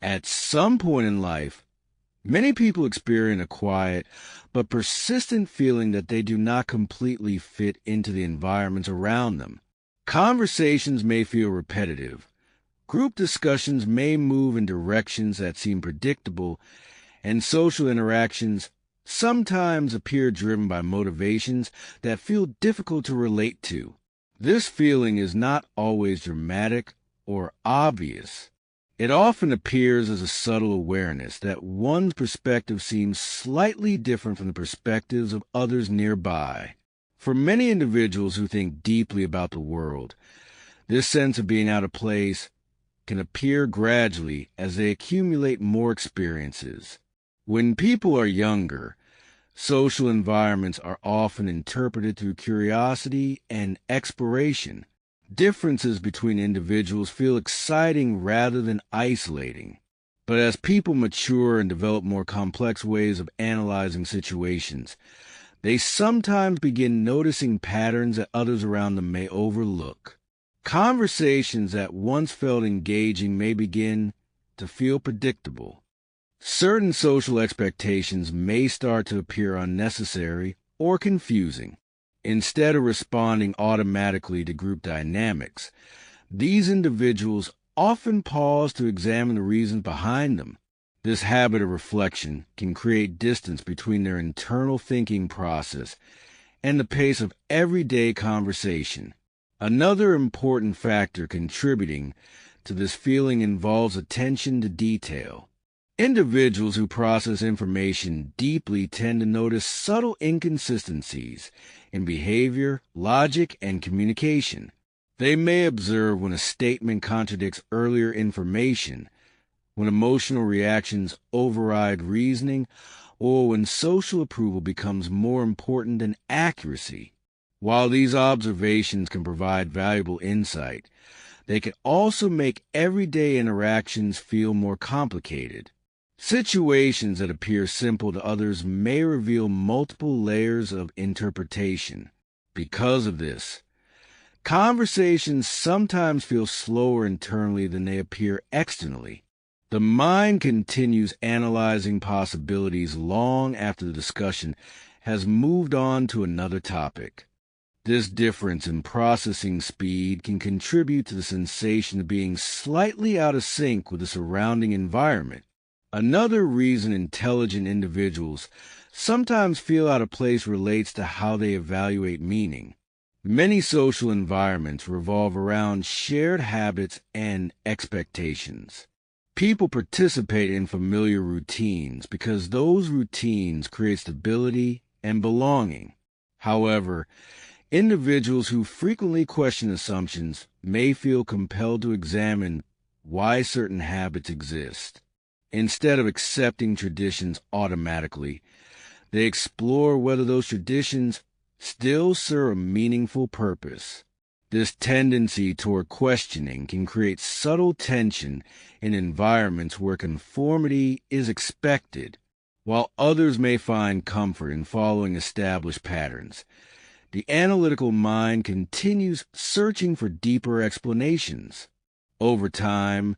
At some point in life, many people experience a quiet but persistent feeling that they do not completely fit into the environments around them. Conversations may feel repetitive. Group discussions may move in directions that seem predictable, and social interactions sometimes appear driven by motivations that feel difficult to relate to. This feeling is not always dramatic or obvious. It often appears as a subtle awareness that one's perspective seems slightly different from the perspectives of others nearby. For many individuals who think deeply about the world, this sense of being out of place can appear gradually as they accumulate more experiences. When people are younger, social environments are often interpreted through curiosity and exploration. Differences between individuals feel exciting rather than isolating. But as people mature and develop more complex ways of analyzing situations, they sometimes begin noticing patterns that others around them may overlook. Conversations that once felt engaging may begin to feel predictable. Certain social expectations may start to appear unnecessary or confusing. Instead of responding automatically to group dynamics, these individuals often pause to examine the reasons behind them. This habit of reflection can create distance between their internal thinking process and the pace of everyday conversation. Another important factor contributing to this feeling involves attention to detail. Individuals who process information deeply tend to notice subtle inconsistencies in behavior, logic, and communication. They may observe when a statement contradicts earlier information, when emotional reactions override reasoning, or when social approval becomes more important than accuracy. While these observations can provide valuable insight, they can also make everyday interactions feel more complicated. Situations that appear simple to others may reveal multiple layers of interpretation. Because of this, conversations sometimes feel slower internally than they appear externally. The mind continues analyzing possibilities long after the discussion has moved on to another topic. This difference in processing speed can contribute to the sensation of being slightly out of sync with the surrounding environment. Another reason intelligent individuals sometimes feel out of place relates to how they evaluate meaning. Many social environments revolve around shared habits and expectations. People participate in familiar routines because those routines create stability and belonging. However, individuals who frequently question assumptions may feel compelled to examine why certain habits exist. Instead of accepting traditions automatically, they explore whether those traditions still serve a meaningful purpose. This tendency toward questioning can create subtle tension in environments where conformity is expected. While others may find comfort in following established patterns, the analytical mind continues searching for deeper explanations. Over time,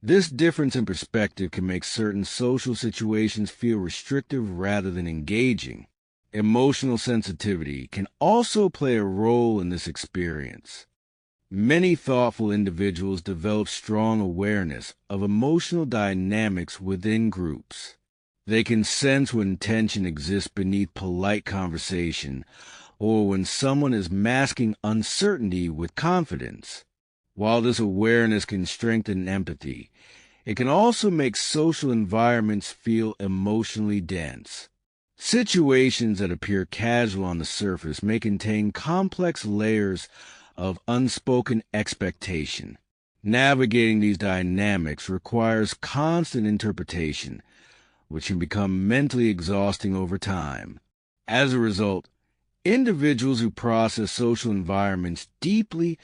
this difference in perspective can make certain social situations feel restrictive rather than engaging. Emotional sensitivity can also play a role in this experience. Many thoughtful individuals develop strong awareness of emotional dynamics within groups. They can sense when tension exists beneath polite conversation or when someone is masking uncertainty with confidence. While this awareness can strengthen empathy, it can also make social environments feel emotionally dense. Situations that appear casual on the surface may contain complex layers of unspoken expectation. Navigating these dynamics requires constant interpretation, which can become mentally exhausting over time. As a result, individuals who process social environments deeply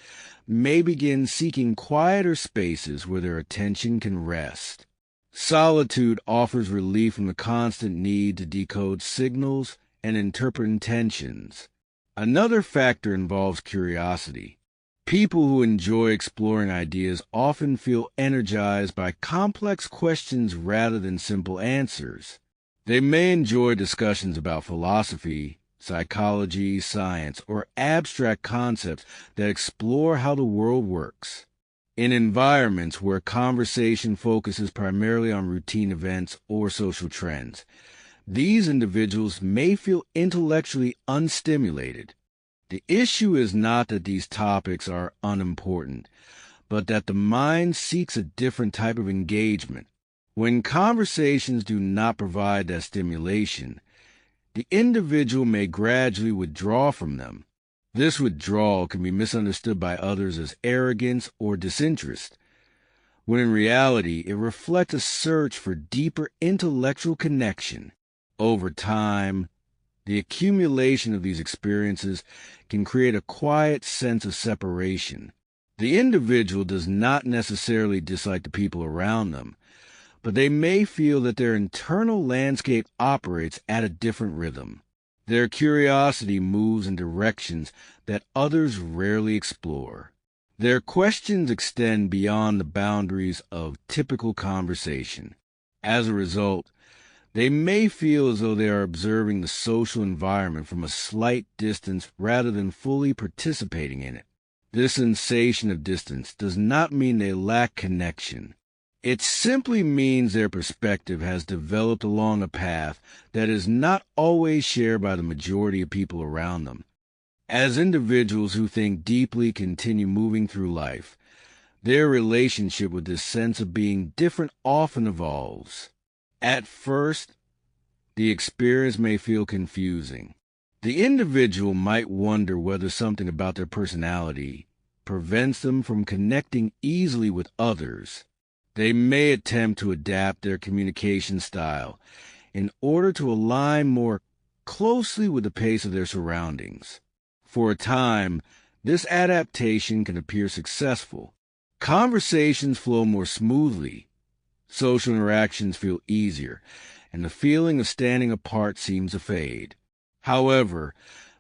may begin seeking quieter spaces where their attention can rest. Solitude offers relief from the constant need to decode signals and interpret intentions. Another factor involves curiosity. People who enjoy exploring ideas often feel energized by complex questions rather than simple answers. They may enjoy discussions about philosophy, psychology, science, or abstract concepts that explore how the world works. In environments where conversation focuses primarily on routine events or social trends, these individuals may feel intellectually unstimulated. The issue is not that these topics are unimportant, but that the mind seeks a different type of engagement. When conversations do not provide that stimulation, the individual may gradually withdraw from them. This withdrawal can be misunderstood by others as arrogance or disinterest, when in reality it reflects a search for deeper intellectual connection. Over time, the accumulation of these experiences can create a quiet sense of separation. The individual does not necessarily dislike the people around them, but they may feel that their internal landscape operates at a different rhythm. Their curiosity moves in directions that others rarely explore. Their questions extend beyond the boundaries of typical conversation. As a result, they may feel as though they are observing the social environment from a slight distance rather than fully participating in it. This sensation of distance does not mean they lack connection. It simply means their perspective has developed along a path that is not always shared by the majority of people around them. As individuals who think deeply continue moving through life, their relationship with this sense of being different often evolves. At first, the experience may feel confusing. The individual might wonder whether something about their personality prevents them from connecting easily with others. They may attempt to adapt their communication style in order to align more closely with the pace of their surroundings. For a time, this adaptation can appear successful. Conversations flow more smoothly, social interactions feel easier, and the feeling of standing apart seems to fade. However,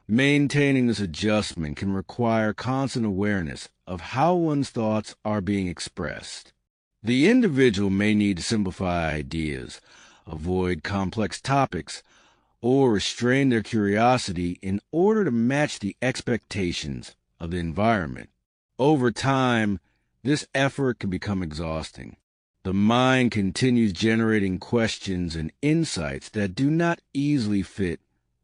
maintaining this adjustment can require constant awareness of how one's thoughts are being expressed. The individual may need to simplify ideas, avoid complex topics, or restrain their curiosity in order to match the expectations of the environment. Over time, this effort can become exhausting. The mind continues generating questions and insights that do not easily fit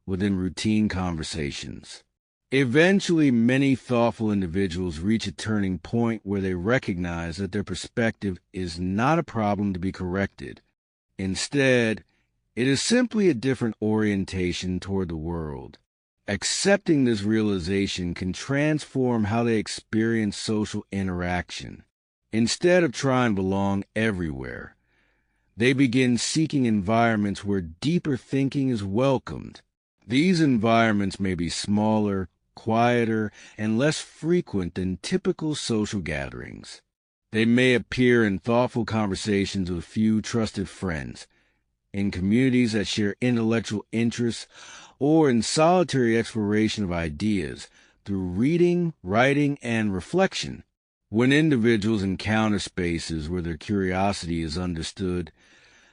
within routine conversations. Eventually, many thoughtful individuals reach a turning point where they recognize that their perspective is not a problem to be corrected. Instead, it is simply a different orientation toward the world. Accepting this realization can transform how they experience social interaction. Instead of trying to belong everywhere, they begin seeking environments where deeper thinking is welcomed. These environments may be smaller, quieter, and less frequent than typical social gatherings. They may appear in thoughtful conversations with few trusted friends, in communities that share intellectual interests, or in solitary exploration of ideas through reading, writing, and reflection. When individuals encounter spaces where their curiosity is understood,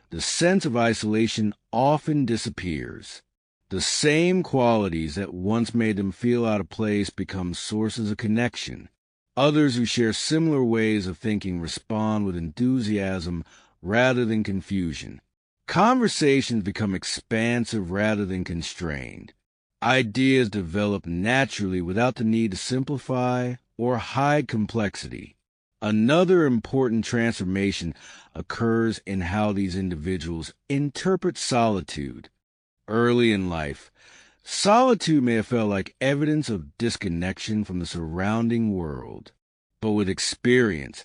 the sense of isolation often disappears. The same qualities that once made them feel out of place become sources of connection. Others who share similar ways of thinking respond with enthusiasm rather than confusion. Conversations become expansive rather than constrained. Ideas develop naturally without the need to simplify or hide complexity. Another important transformation occurs in how these individuals interpret solitude. Early in life, solitude may have felt like evidence of disconnection from the surrounding world, but with experience,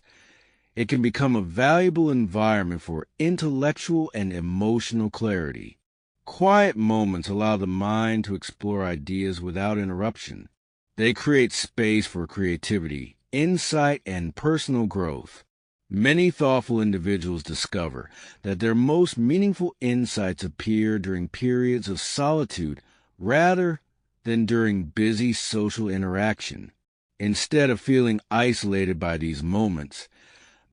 it can become a valuable environment for intellectual and emotional clarity. Quiet moments allow the mind to explore ideas without interruption. They create space for creativity, insight, and personal growth. Many thoughtful individuals discover that their most meaningful insights appear during periods of solitude rather than during busy social interaction. Instead of feeling isolated by these moments,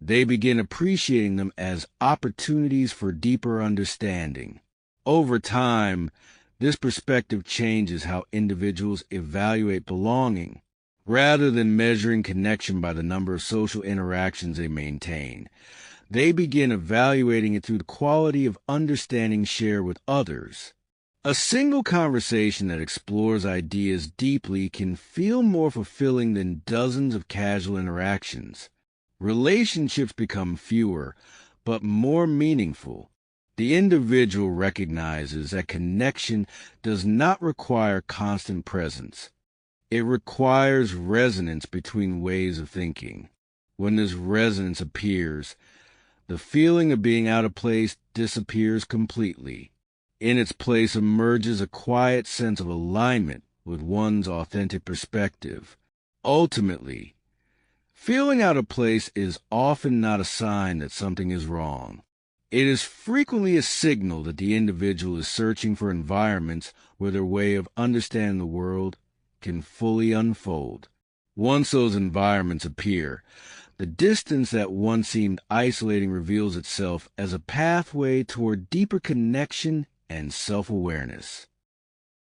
they begin appreciating them as opportunities for deeper understanding. Over time, this perspective changes how individuals evaluate belonging. Rather than measuring connection by the number of social interactions they maintain, they begin evaluating it through the quality of understanding shared with others. A single conversation that explores ideas deeply can feel more fulfilling than dozens of casual interactions. Relationships become fewer, but more meaningful. The individual recognizes that connection does not require constant presence. It requires resonance between ways of thinking. When this resonance appears, the feeling of being out of place disappears completely. In its place emerges a quiet sense of alignment with one's authentic perspective. Ultimately, feeling out of place is often not a sign that something is wrong. It is frequently a signal that the individual is searching for environments where their way of understanding the world can fully unfold. Once those environments appear, the distance that once seemed isolating reveals itself as a pathway toward deeper connection and self-awareness.